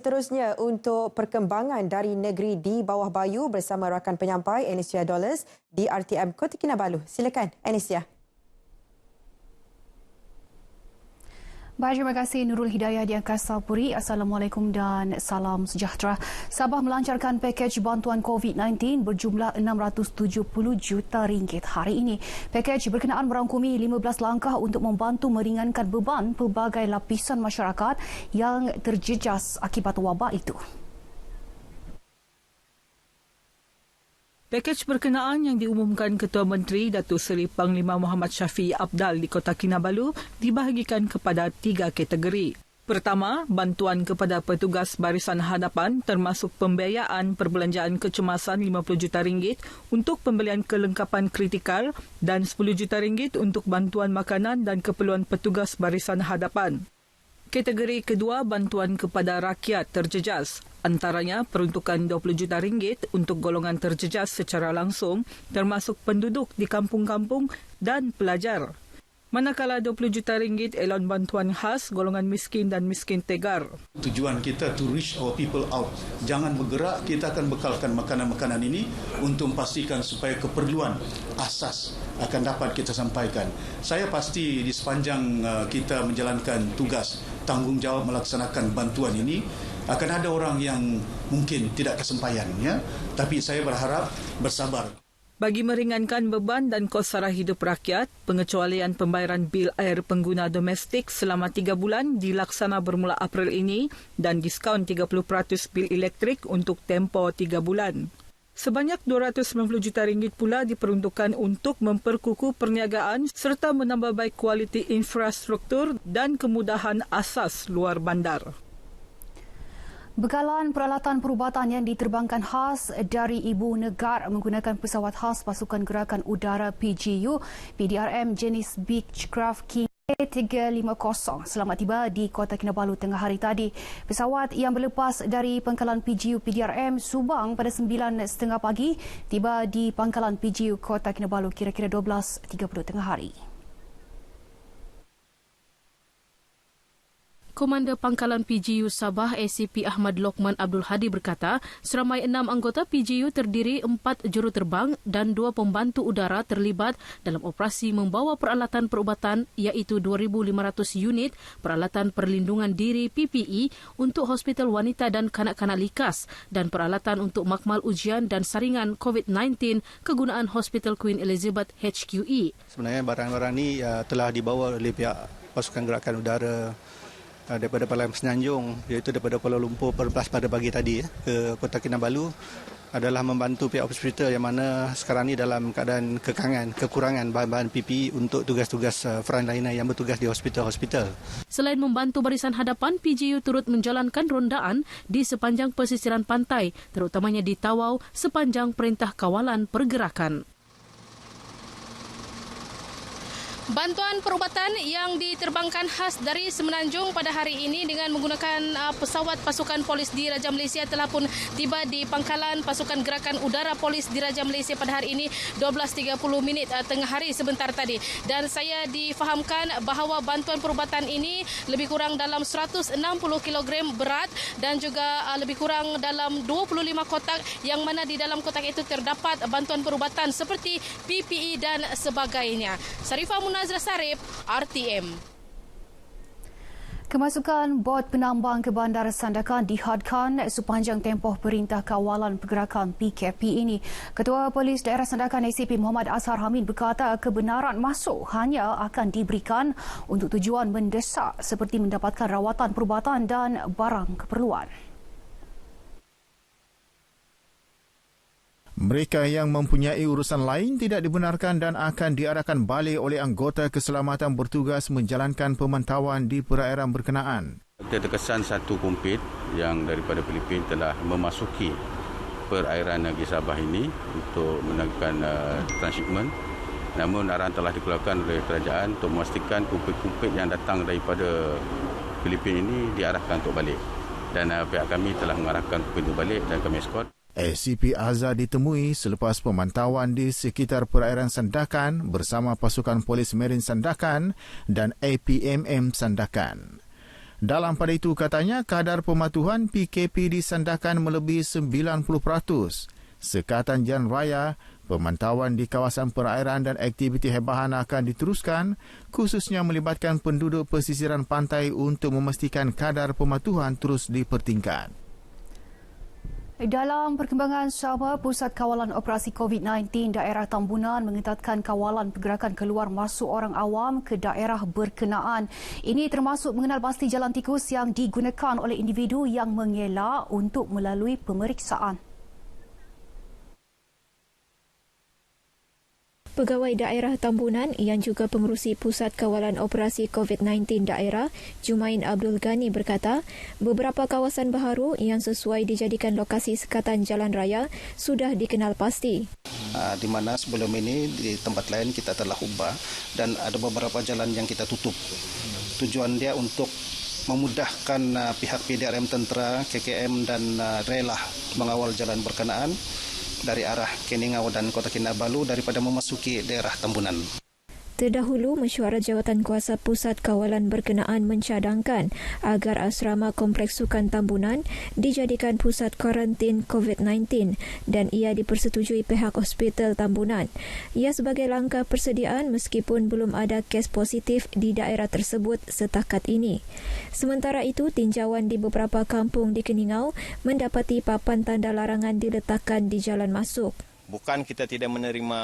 Seterusnya, untuk perkembangan dari negeri di bawah bayu bersama rakan penyampai Anicia Dollars di RTM Kota Kinabalu. Silakan, Anicia. Baik, terima kasih Nurul Hidayah di Angkasa Puri. Assalamualaikum dan salam sejahtera. Sabah melancarkan pakej bantuan COVID-19 berjumlah RM670 juta hari ini. Pakej berkenaan merangkumi 15 langkah untuk membantu meringankan beban pelbagai lapisan masyarakat yang terjejas akibat wabak itu. Pakej berkenaan yang diumumkan Ketua Menteri Datuk Seri Panglima Muhammad Shafie Apdal di Kota Kinabalu dibahagikan kepada 3 kategori. Pertama, bantuan kepada petugas barisan hadapan termasuk pembiayaan perbelanjaan kecemasan RM50 juta untuk pembelian kelengkapan kritikal dan RM10 juta untuk bantuan makanan dan keperluan petugas barisan hadapan. Kategori kedua, bantuan kepada rakyat terjejas. Antaranya peruntukan RM20 juta untuk golongan terjejas secara langsung termasuk penduduk di kampung-kampung dan pelajar. Manakala RM20 juta elon bantuan khas golongan miskin dan miskin tegar. Tujuan kita to reach our people out. Jangan bergerak, kita akan bekalkan makanan-makanan ini untuk memastikan supaya keperluan asas akan dapat kita sampaikan. Saya pasti di sepanjang kita menjalankan tugas tanggungjawab melaksanakan bantuan ini, akan ada orang yang mungkin tidak kesempayan, ya. Tapi saya berharap bersabar. Bagi meringankan beban dan kos sara hidup rakyat, pengecualian pembayaran bil air pengguna domestik selama 3 bulan dilaksana bermula April ini dan diskaun 30% bil elektrik untuk tempoh 3 bulan. Sebanyak RM290 juta pula diperuntukkan untuk memperkukuh perniagaan serta menambah baik kualiti infrastruktur dan kemudahan asas luar bandar. Bekalan peralatan perubatan yang diterbangkan khas dari ibu negara menggunakan pesawat khas Pasukan Gerakan Udara PGU PDRM jenis Beechcraft King A350 selamat tiba di Kota Kinabalu tengah hari tadi. Pesawat yang berlepas dari pangkalan PGU PDRM Subang pada 9.30 pagi tiba di pangkalan PGU Kota Kinabalu kira-kira 12.30 tengah hari. Komander Pangkalan PGU Sabah ACP Ahmad Lokman Abdul Hadi berkata, seramai 6 anggota PGU terdiri 4 juruterbang dan 2 pembantu udara terlibat dalam operasi membawa peralatan perubatan iaitu 2,500 unit peralatan perlindungan diri PPE untuk hospital wanita dan kanak-kanak likas dan peralatan untuk makmal ujian dan saringan COVID-19 kegunaan Hospital Queen Elizabeth HQE. Sebenarnya barang-barang ini telah dibawa oleh pihak Pasukan Gerakan Udara daripada Parlimen Semenanjung, iaitu daripada Kuala Lumpur berbelas pada pagi tadi ke Kota Kinabalu adalah membantu pihak hospital yang mana sekarang ini dalam keadaan kekurangan bahan-bahan PPE untuk tugas-tugas frontliner yang bertugas di hospital-hospital. Selain membantu barisan hadapan, PGU turut menjalankan rondaan di sepanjang pesisiran pantai, terutamanya di Tawau sepanjang Perintah Kawalan Pergerakan. Bantuan perubatan yang diterbangkan khas dari Semenanjung pada hari ini dengan menggunakan pesawat pasukan polis di Raja Malaysia telah pun tiba di pangkalan pasukan gerakan udara polis di Raja Malaysia pada hari ini 12.30 tengah hari sebentar tadi. Dan saya difahamkan bahawa bantuan perubatan ini lebih kurang dalam 160 kg berat dan juga lebih kurang dalam 25 kotak yang mana di dalam kotak itu terdapat bantuan perubatan seperti PPE dan sebagainya. Sarifah Nazra Sarip, RTM. Kemasukan bot penambang ke Bandar Sandakan dihadkan sepanjang tempoh Perintah Kawalan Pergerakan PKP ini. Ketua Polis Daerah Sandakan ACP Muhammad Azhar Hamid berkata kebenaran masuk hanya akan diberikan untuk tujuan mendesak seperti mendapatkan rawatan perubatan dan barang keperluan. Mereka yang mempunyai urusan lain tidak dibenarkan dan akan diarahkan balik oleh anggota keselamatan bertugas menjalankan pemantauan di perairan berkenaan. Kita terkesan satu kumpit yang daripada Filipina telah memasuki perairan negeri Sabah ini untuk melakukan transshipment. Namun arahan telah dikeluarkan oleh kerajaan untuk memastikan kumpit-kumpit yang datang daripada Filipina ini diarahkan untuk balik. Dan pihak kami telah mengarahkan kumpit itu balik dan kami escort. ACP Azhar ditemui selepas pemantauan di sekitar perairan Sandakan bersama pasukan Polis Marin Sandakan dan APMM Sandakan. Dalam pada itu katanya kadar pematuhan PKP disandahkan melebihi 90%. Sekatan Jalan Raya, pemantauan di kawasan perairan dan aktiviti hebahan akan diteruskan, khususnya melibatkan penduduk pesisiran pantai untuk memastikan kadar pematuhan terus dipertingkat. Dalam perkembangan sama, Pusat Kawalan Operasi COVID-19 Daerah Tambunan mengetatkan kawalan pergerakan keluar masuk orang awam ke daerah berkenaan. Ini termasuk mengenal pasti jalan tikus yang digunakan oleh individu yang mengelak untuk melalui pemeriksaan. Pegawai Daerah Tambunan yang juga pengerusi Pusat Kawalan Operasi COVID-19 Daerah, Jumain Abdul Ghani berkata, beberapa kawasan baharu yang sesuai dijadikan lokasi sekatan jalan raya sudah dikenal pasti. Di mana sebelum ini di tempat lain kita telah ubah dan ada beberapa jalan yang kita tutup. Tujuan dia untuk memudahkan pihak PDRM Tentera, KKM dan rela mengawal jalan berkenaan dari arah Keningau dan Kota Kinabalu daripada memasuki daerah Tambunan. Terdahulu, Mesyuarat Jawatan Kuasa Pusat Kawalan berkenaan mencadangkan agar asrama Kompleks Sukan Tambunan dijadikan pusat karantin COVID-19 dan ia dipersetujui pihak Hospital Tambunan. Ia sebagai langkah persediaan meskipun belum ada kes positif di daerah tersebut setakat ini. Sementara itu, tinjauan di beberapa kampung di Keningau mendapati papan tanda larangan diletakkan di jalan masuk. Bukan kita tidak menerima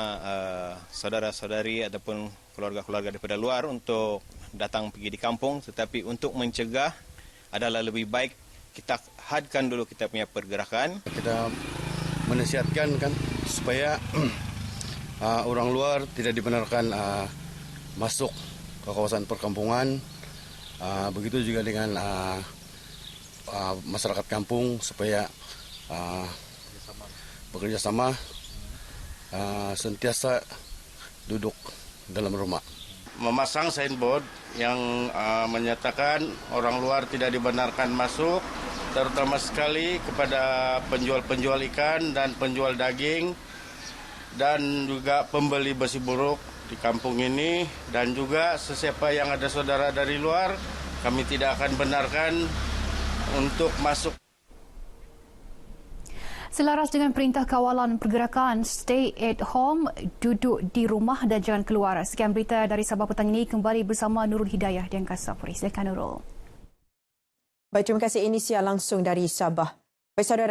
saudara-saudari ataupun keluarga-keluarga daripada luar untuk datang pergi di kampung, tetapi untuk mencegah adalah lebih baik kita hadkan dulu kita punya pergerakan. Kita menasihatkan kan supaya orang luar tidak dibenarkan masuk ke kawasan perkampungan. Begitu juga dengan masyarakat kampung supaya bekerja sama. Sentiasa duduk dalam rumah. Memasang signboard yang menyatakan orang luar tidak dibenarkan masuk, terutama sekali kepada penjual-penjual ikan dan penjual daging, dan juga pembeli besi buruk di kampung ini, dan juga sesiapa yang ada saudara dari luar, kami tidak akan benarkan untuk masuk. Selaras dengan perintah kawalan pergerakan Stay at Home, duduk di rumah dan jangan keluar. Sekian berita dari Sabah petang ini, kembali bersama Nurul Hidayah di Angkasa Puri. Silakan Nurul. Baik, terima kasih Inisia langsung dari Sabah. Baik, saudara.